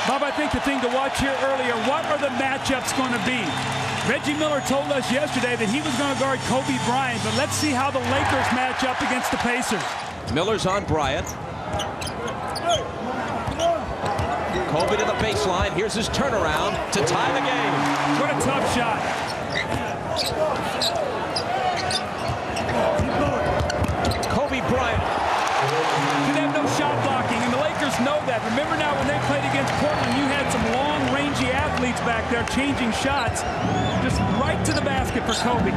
Bob, I think the thing to watch here earlier, what are the matchups going to be? Reggie Miller told us yesterday that he was going to guard Kobe Bryant, but let's see how the Lakers match up against the Pacers. Miller's on Bryant. Kobe to the baseline. Here's his turnaround to tie the game. What a tough shot. Kobe Bryant. They have no shot blocking, and the Lakers know that. Remember now when they played against Portland, you had some long, rangy athletes back there changing shots. Just right to the basket for Kobe.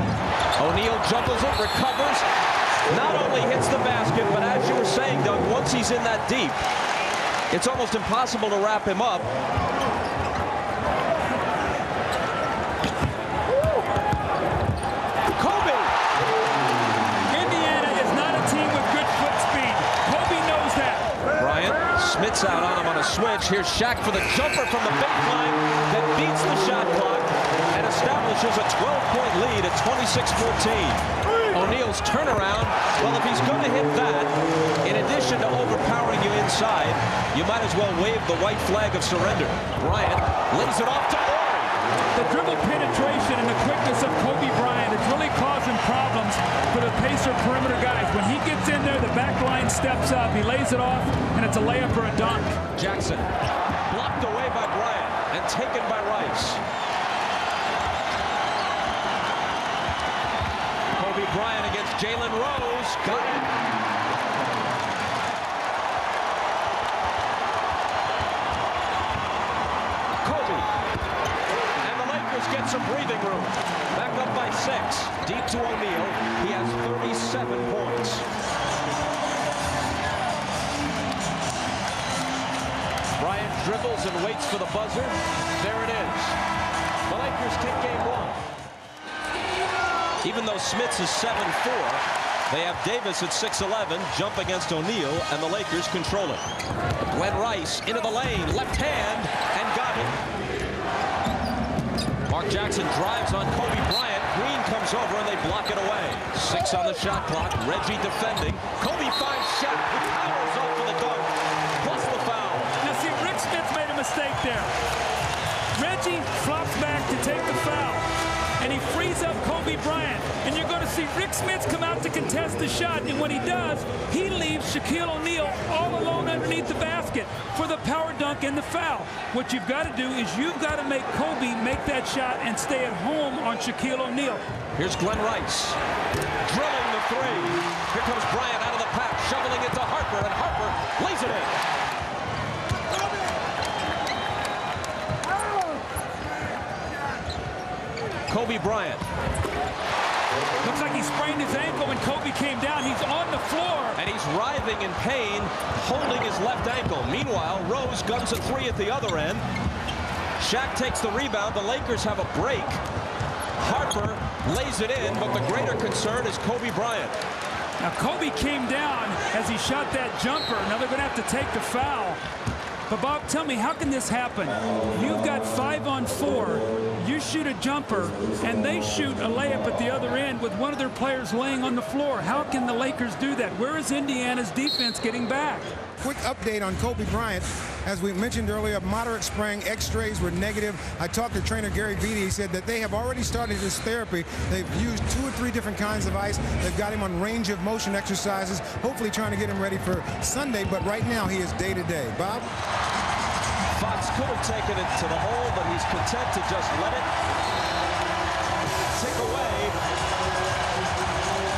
O'Neal juggles it, recovers. Not only hits the basket, but as you were saying, Doug, once he's in that deep, it's almost impossible to wrap him up. Kobe! Indiana is not a team with good foot speed. Kobe knows that. Bryant, Smith's out on him on a switch. Here's Shaq for the jumper from the baseline that beats the shot clock and establishes a 12-point lead at 26-14. O'Neal's turnaround, well, if he's going to hit that, in addition to overpowering you inside, you might as well wave the white flag of surrender. Bryant lays it off to Horry. The dribble penetration and the quickness of Kobe Bryant is really causing problems for the Pacer perimeter guys. When he gets in there, the back line steps up, he lays it off, and it's a layup or a dunk. Jackson blocked away by Bryant and taken by Rice. Kobe Bryant against Jalen Rose. Got it. Kobe. And the Lakers get some breathing room. Back up by 6. Deep to O'Neal. He has 37 points. Bryant dribbles and waits for the buzzer. There it is. The Lakers take game 1. Even though Smits is 7'4", they have Davis at 6'11", jump against O'Neal, and the Lakers control it. Glenn Rice into the lane, left hand, and got it. Mark Jackson drives on Kobe Bryant. Green comes over, and they block it away. 6 on the shot clock. Reggie defending. Kobe finds Shaq, who powers up for the dunk, plus the foul. Now see, Rick Smits made a mistake there. Reggie flops back to take the foul, and he frees up Kobe Bryant. And you're going to see Rick Smits come out to contest the shot, and when he does, he leaves Shaquille O'Neal all alone underneath the basket for the power dunk and the foul. What you've got to do is you've got to make Kobe make that shot and stay at home on Shaquille O'Neal. Here's Glenn Rice, drilling the 3. Here comes Bryant out of the pack, shoveling it to Harper, and Harper lays it in. Kobe Bryant. Looks like he sprained his ankle when Kobe came down. He's on the floor. And he's writhing in pain, holding his left ankle. Meanwhile, Rose guns a 3 at the other end. Shaq takes the rebound. The Lakers have a break. Harper lays it in, but the greater concern is Kobe Bryant. Now, Kobe came down as he shot that jumper. Now they're going to have to take the foul. But, Bob, tell me, how can this happen? You've got 5 on 4. You shoot a jumper, and they shoot a layup at the other end with one of their players laying on the floor. How can the Lakers do that? Where is Indiana's defense getting back? Quick update on Kobe Bryant. As we mentioned earlier, moderate sprain, x-rays were negative. I talked to trainer Gary Vitti. He said that they have already started his therapy. They've used 2 or 3 different kinds of ice. They've got him on range of motion exercises, hopefully trying to get him ready for Sunday, but right now he is day-to-day. Bob? Fox could have taken it to the hole, but he's content to just let it tick away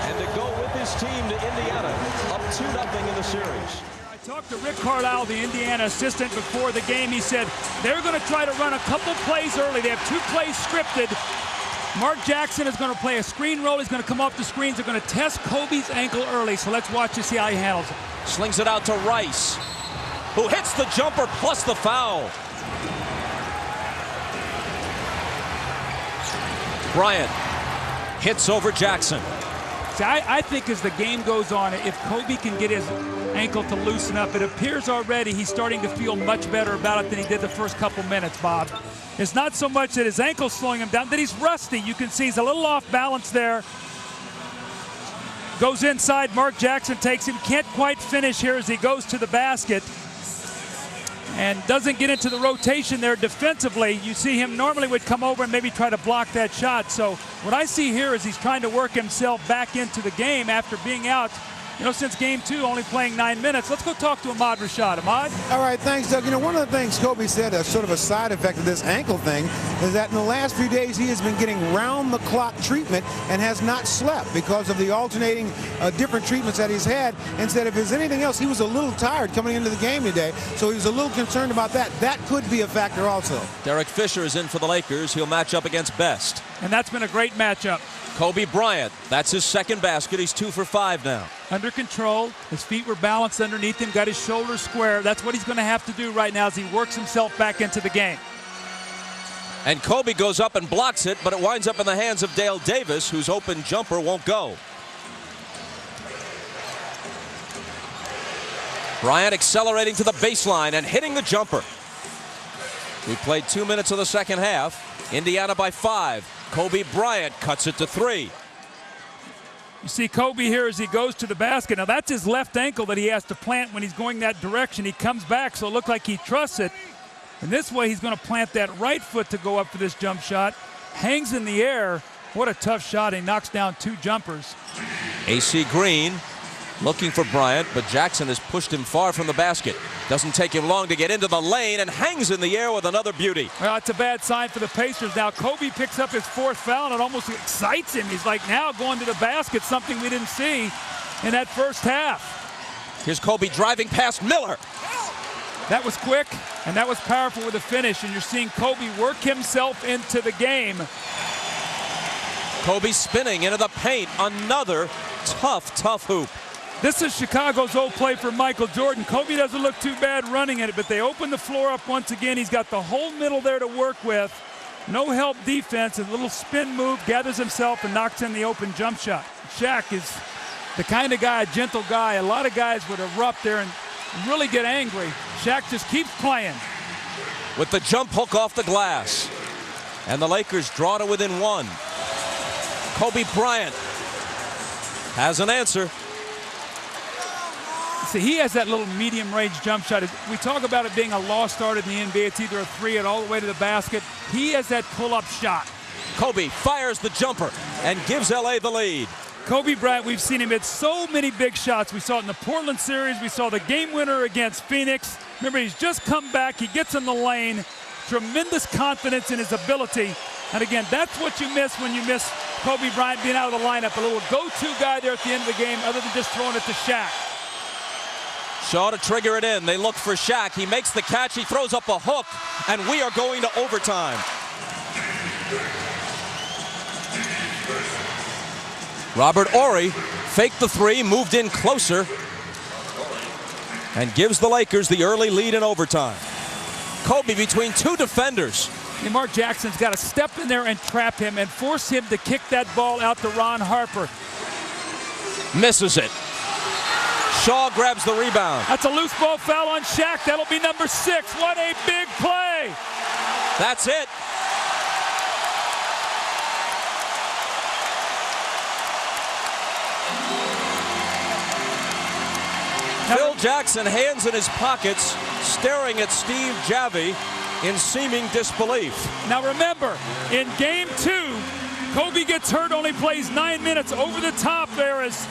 and to go with his team to Indiana, up 2-0 in the series. I talked to Rick Carlisle, the Indiana assistant, before the game. He said they're going to try to run a couple plays early. They have 2 plays scripted. Mark Jackson is going to play a screen roll. He's going to come off the screens. They're going to test Kobe's ankle early, so let's watch to see how he handles it. Slings it out to Rice, who hits the jumper plus the foul. Bryant hits over Jackson. See, I think as the game goes on, if Kobe can get his ankle to loosen up, it appears already he's starting to feel much better about it than he did the first couple minutes, Bob. It's not so much that his ankle's slowing him down, that he's rusty. You can see he's a little off balance there. Goes inside, Mark Jackson takes him, can't quite finish here as he goes to the basket. and doesn't get into the rotation there defensively. You see him normally would come over and maybe try to block that shot. So what I see here is he's trying to work himself back into the game after being out, since game 2, only playing 9 minutes. Let's go talk to Ahmad Rashad. Ahmad? All right, thanks, Doug. One of the things Kobe said, a sort of a side effect of this ankle thing, is that in the last few days he has been getting round-the-clock treatment and has not slept because of the alternating different treatments that he's had. Instead, if there's anything else, he was a little tired coming into the game today, so he was a little concerned about that. That could be a factor also. Derek Fisher is in for the Lakers. He'll match up against Best. And that's been a great matchup. Kobe Bryant, that's his second basket. He's 2 for 5 now. Under control. His feet were balanced underneath him, got his shoulders square. That's what he's going to have to do right now as he works himself back into the game. And Kobe goes up and blocks it, but it winds up in the hands of Dale Davis, whose open jumper won't go. Bryant accelerating to the baseline and hitting the jumper. We played 2 minutes of the second half. Indiana by 5. Kobe Bryant cuts it to 3. You see Kobe here as he goes to the basket. Now that's his left ankle that he has to plant when he's going that direction. He comes back, so it looked like he trusts it. And this way he's going to plant that right foot to go up for this jump shot. Hangs in the air. What a tough shot. He knocks down 2 jumpers. AC Green looking for Bryant, but Jackson has pushed him far from the basket. Doesn't take him long to get into the lane and hangs in the air with another beauty. Well, it's a bad sign for the Pacers. Now Kobe picks up his 4th foul and it almost excites him. He's like now going to the basket, something we didn't see in that first half. Here's Kobe driving past Miller. That was quick and that was powerful with a finish, and you're seeing Kobe work himself into the game. Kobe spinning into the paint. Another tough hoop. This is Chicago's old play for Michael Jordan. Kobe doesn't look too bad running at it, but they open the floor up once again. He's got the whole middle there to work with. No help defense. A little spin move, gathers himself, and knocks in the open jump shot. Shaq is the kind of guy, a gentle guy. A lot of guys would erupt there and really get angry. Shaq just keeps playing. With the jump hook off the glass. And the Lakers draw to within 1. Kobe Bryant has an answer. See, he has that little medium-range jump shot. We talk about it being a lost art in the NBA. It's either a 3 and all the way to the basket. He has that pull-up shot. Kobe fires the jumper and gives LA the lead. Kobe Bryant, we've seen him hit so many big shots. We saw it in the Portland series. We saw the game winner against Phoenix. Remember, he's just come back. He gets in the lane. Tremendous confidence in his ability. And again, that's what you miss when you miss Kobe Bryant being out of the lineup. A little go-to guy there at the end of the game other than just throwing it to Shaq. Shaw to trigger it in. They look for Shaq. He makes the catch. He throws up a hook. And we are going to overtime. Robert Horry faked the 3, moved in closer, and gives the Lakers the early lead in overtime. Kobe between 2 defenders. And Mark Jackson's got to step in there and trap him and force him to kick that ball out to Ron Harper. Misses it. Shaw grabs the rebound. That's a loose ball foul on Shaq. That'll be number 6. What a big play. That's it. Phil Jackson, hands in his pockets, staring at Steve Javie in seeming disbelief. Now remember, in game 2, Kobe gets hurt, only plays 9 minutes. Over the top there as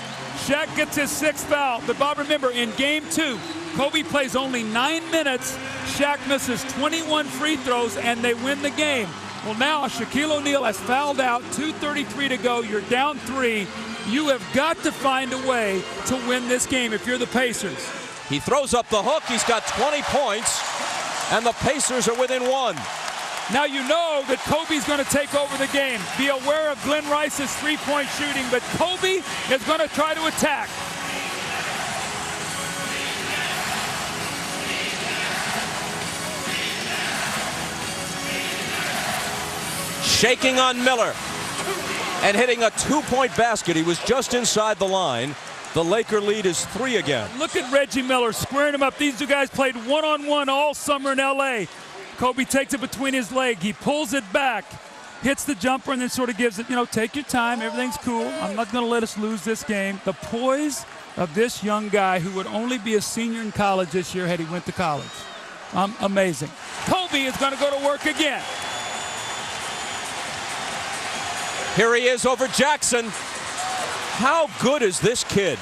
Shaq gets his 6th foul. But Bob, remember, in game 2, Kobe plays only 9 minutes. Shaq misses 21 free throws, and they win the game. Well, now Shaquille O'Neal has fouled out, 2:33 to go. You're down 3. You have got to find a way to win this game if you're the Pacers. He throws up the hook. He's got 20 points, and the Pacers are within 1. Now you know that Kobe's going to take over the game. Be aware of Glenn Rice's three-point shooting, but Kobe is going to try to attack. Shaking on Miller and hitting a 2-point basket. He was just inside the line. The Laker lead is 3 again. Look at Reggie Miller squaring him up. These 2 guys played one-on-one all summer in L.A. Kobe takes it between his legs. He pulls it back, hits the jumper, and then sort of gives it, take your time. Everything's cool. I'm not going to let us lose this game. The poise of this young guy who would only be a senior in college this year had he went to college. Amazing. Kobe is going to go to work again. Here he is over Jackson. How good is this kid?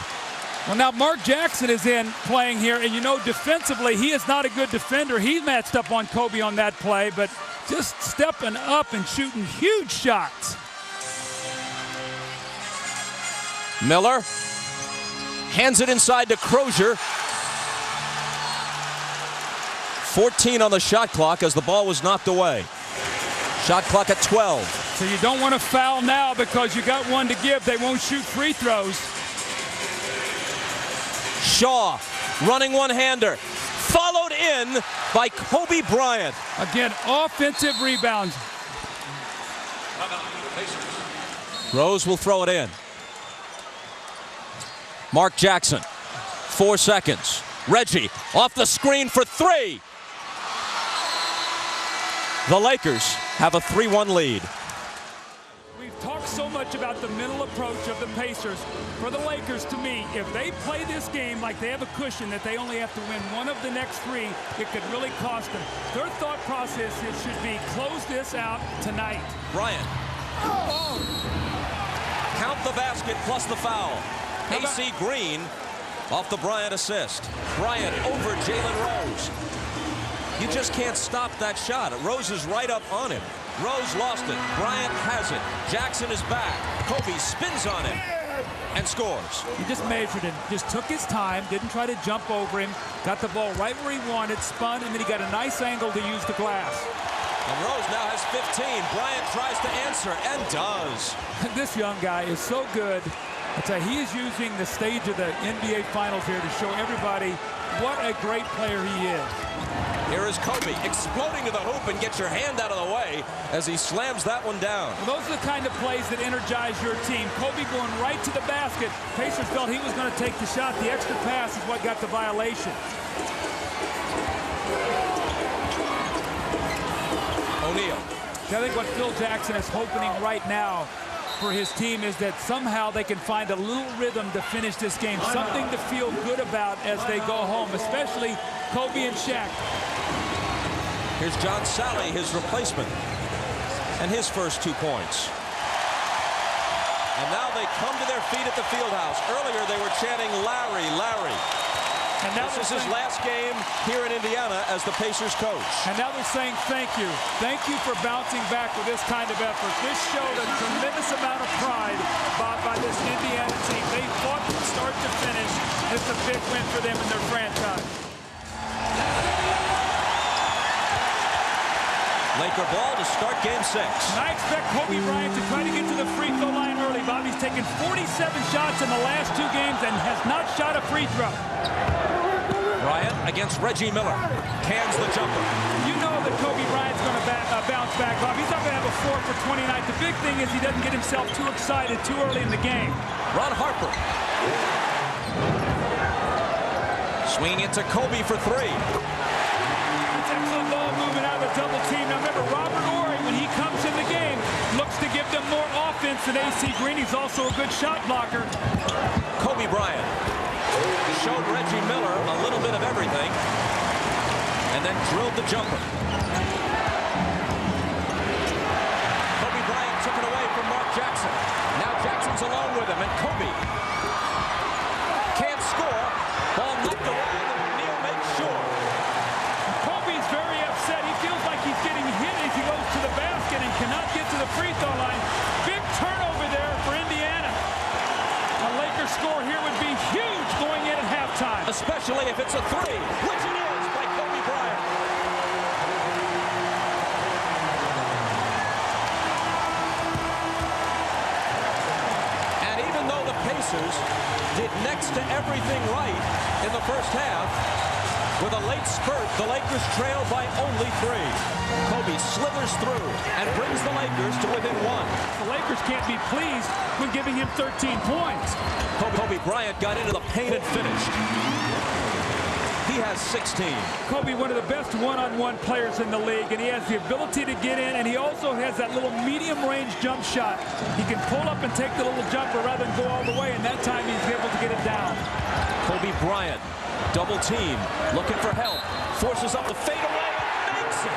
Well, now Mark Jackson is in playing here, and you know defensively he is not a good defender. He matched up on Kobe on that play, but just stepping up and shooting huge shots. Miller hands it inside to Crozier. 14 on the shot clock as the ball was knocked away. Shot clock at 12. So you don't want to foul now because you got one to give. They won't shoot free throws. Shaw running one-hander. Followed in by Kobe Bryant. Again, offensive rebounds. Rose will throw it in. Mark Jackson, 4 seconds. Reggie off the screen for three. The Lakers have a 3-1 lead. We've talked so much about the mental approach of the Pacers. For the Lakers, to me, if they play this game like they have a cushion that they only have to win one of the next three, it could really cost them. Their thought process should be close this out tonight. Bryant. Count the basket plus the foul. AC Green off the Bryant assist. Bryant over Jalen Rose. You just can't stop that shot. Rose is right up on him. Rose lost it. Bryant has it. Jackson is back. Kobe spins on him and scores. He just measured him, just took his time, didn't try to jump over him, got the ball right where he wanted, spun, and then he got a nice angle to use the glass. And Rose now has 15. Bryant tries to answer and does. This young guy is so good. I tell you, he is using the stage of the NBA Finals here to show everybody what a great player he is. Here is Kobe exploding to the hoop, and get your hand out of the way as he slams that one down. Well, those are the kind of plays that energize your team. Kobe going right to the basket. Pacers felt he was going to take the shot. The extra pass is what got the violation. O'Neal. I think what Phil Jackson is hoping right now for his team is that somehow they can find a little rhythm to finish this game, something to feel good about as they go home, especially Kobe and Shaq. Here's John Sally, his replacement, and his first 2 points. And now they come to their feet at the Fieldhouse. Earlier they were chanting Larry, Larry. And now this is his last game here in Indiana as the Pacers coach. And now they're saying thank you. Thank you for bouncing back with this kind of effort. This showed a tremendous amount of pride by this Indiana team. They fought from start to finish. It's a big win for them in their franchise. Laker ball to start game 6. And I expect Kobe Bryant to try to get to the free throw line early. Bobby's taken 47 shots in the last 2 games and has not shot a free throw. Bryant against Reggie Miller. Cans the jumper. You know that Kobe Bryant's going to bounce back, Bob. He's not going to have a 4 for 29. The big thing is he doesn't get himself too excited too early in the game. Ron Harper. Swinging it to Kobe for 3. That's excellent ball movement out of the double team. Now remember, Robert Horry, when he comes in the game, looks to give them more offense than AC Green. He's also a good shot blocker. Kobe Bryant showed Reggie Miller a little bit of everything and then drilled the jumper. Kobe Bryant took it away from Mark Jackson. Now Jackson's alone with him, and Kobe can't score. Ball knocked away, and O'Neal makes sure. Kobe's very upset. He feels like he's getting hit as he goes to the basket and cannot get to the free throw line. Big turnover there for Indiana. A Lakers score here would be huge going in at halftime. Especially if it's a 3, which it is by Kobe Bryant. And even though the Pacers did next to everything right in the first half, with a late spurt, the Lakers trail by only 3. Kobe slithers through and brings the Lakers to within 1. The Lakers can't be pleased with giving him 13 points. Kobe Bryant got into the paint and finished. He has 16. Kobe, one of the best one-on-one players in the league, and he has the ability to get in, and he also has that little medium-range jump shot. He can pull up and take the little jumper rather than go all the way, and that time he's able to get it down. Kobe Bryant Double team, looking for help. Forces up the fadeaway, makes it.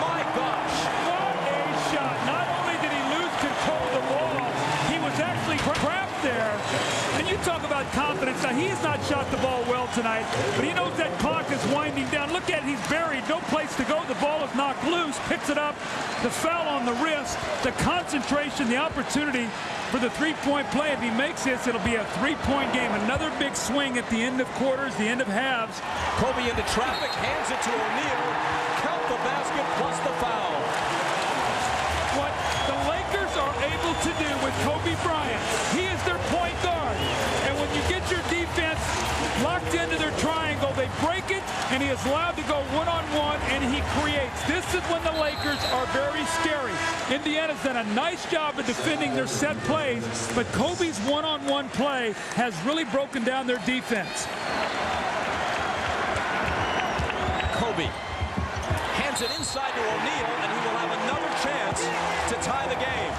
My gosh. What a shot. Not only did he lose control of the ball, he was actually trapped there. And you talk about confidence. Now, he has not shot the ball well tonight, but he knows that clock is winding down. Look at it. He's buried. No place to go. The ball is knocked loose. Picks it up. The foul on the wrist. The concentration, the opportunity for the three-point play. If he makes this, it'll be a three-point game. Another big swing at the end of quarters, the end of halves. Kobe into traffic, hands it to O'Neal. Count the basket plus the foul. What the Lakers are able to do with Kobe Bryant, he is their point guard. And when you get your defense locked into their triangle, they break it, and he is allowed to go one-on-one, and he creates. This is when the Lakers are very scary. Indiana's done a nice job of defending their set plays, but Kobe's one-on-one play has really broken down their defense. Kobe hands it inside to O'Neal, and he will have another chance to tie the game.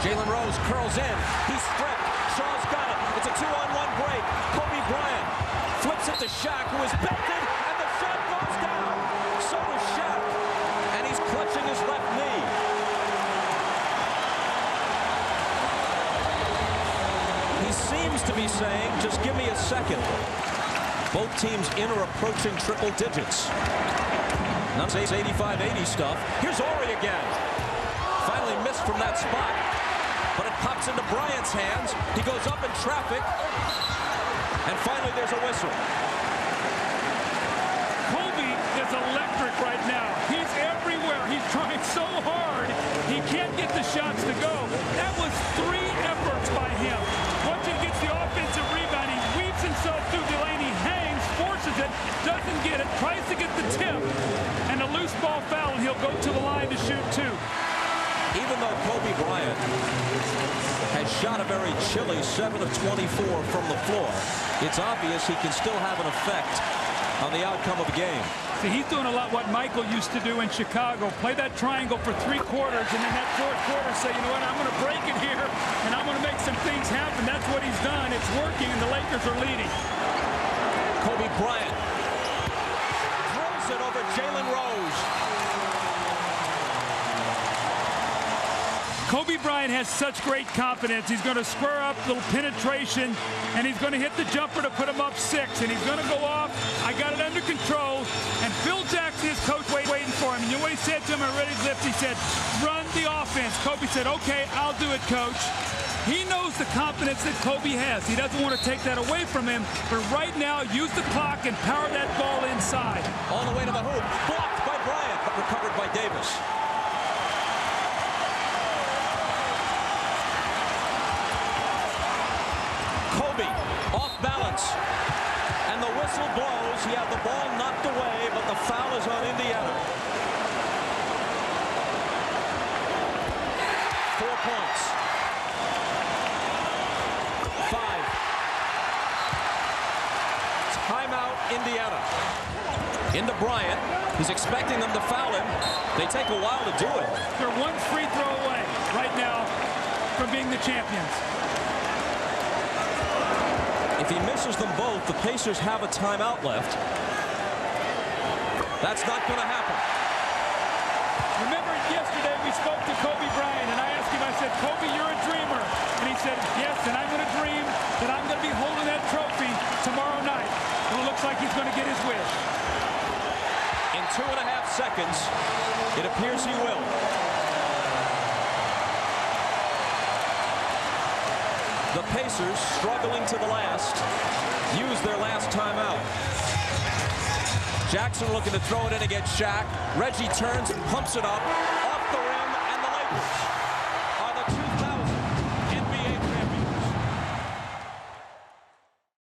Jalen Rose curls in. He's stripped. Shaw's got it. It's a two-on-one break. Kobe Bryant flips it to Shaq, who is belted, and the shot goes down. So does Shaq, and he's clutching his left knee. He seems to be saying, just give me a second. Both teams in or approaching triple digits. Not 85-80 stuff. Here's Horry again. Finally missed from that spot, but it pops into Bryant's hands. He goes up in traffic, and finally there's a whistle. Kobe is electric right now. He's everywhere. He's trying so hard. He can't get the shots to go. That was 3 efforts by him. Once he gets the offensive rebound, he weaves himself through Delaney, hangs, forces it, doesn't get it, tries to get the tip, and a loose ball foul, and he'll go to the line to shoot 2. Even though Kobe Bryant has shot a very chilly 7 of 24 from the floor, it's obvious he can still have an effect on the outcome of the game. See, he's doing a lot what Michael used to do in Chicago. Play that triangle for 3 quarters, and in that 4th quarter say, you know what, I'm going to break it here, and I'm going to make some things happen. That's what he's done. It's working, and the Lakers are leading. Kobe Bryant throws it over Jalen Rose. Kobe Bryant has such great confidence. He's going to square up, little penetration, and he's going to hit the jumper to put him up 6, and he's going to go off. I got it under control, and Phil Jackson, his coach, waiting for him. And you know what he said to him? I read his lips. He said, run the offense. Kobe said, okay, I'll do it, coach. He knows the confidence that Kobe has. He doesn't want to take that away from him, but right now, use the clock and power that ball inside. All the way to the hoop. Blocked by Bryant, but recovered by Davis. Kobe off balance, and the whistle blows. He had the ball knocked away, but the foul is on Indiana. 4 points. 5. Timeout, Indiana. Into Bryant. He's expecting them to foul him. They take a while to do it. They're 1 free throw away right now from being the champions. If he misses them both, the Pacers have a timeout left. That's not going to happen. Remember yesterday we spoke to Kobe Bryant, and I asked him, I said, Kobe, you're a dreamer. And he said, yes, and I'm going to dream that I'm going to be holding that trophy tomorrow night. Well, it looks like he's going to get his wish. In 2.5 seconds, it appears he will. The Pacers, struggling to the last, use their last timeout. Jackson looking to throw it in against Shaq. Reggie turns and pumps it up off the rim, and the Lakers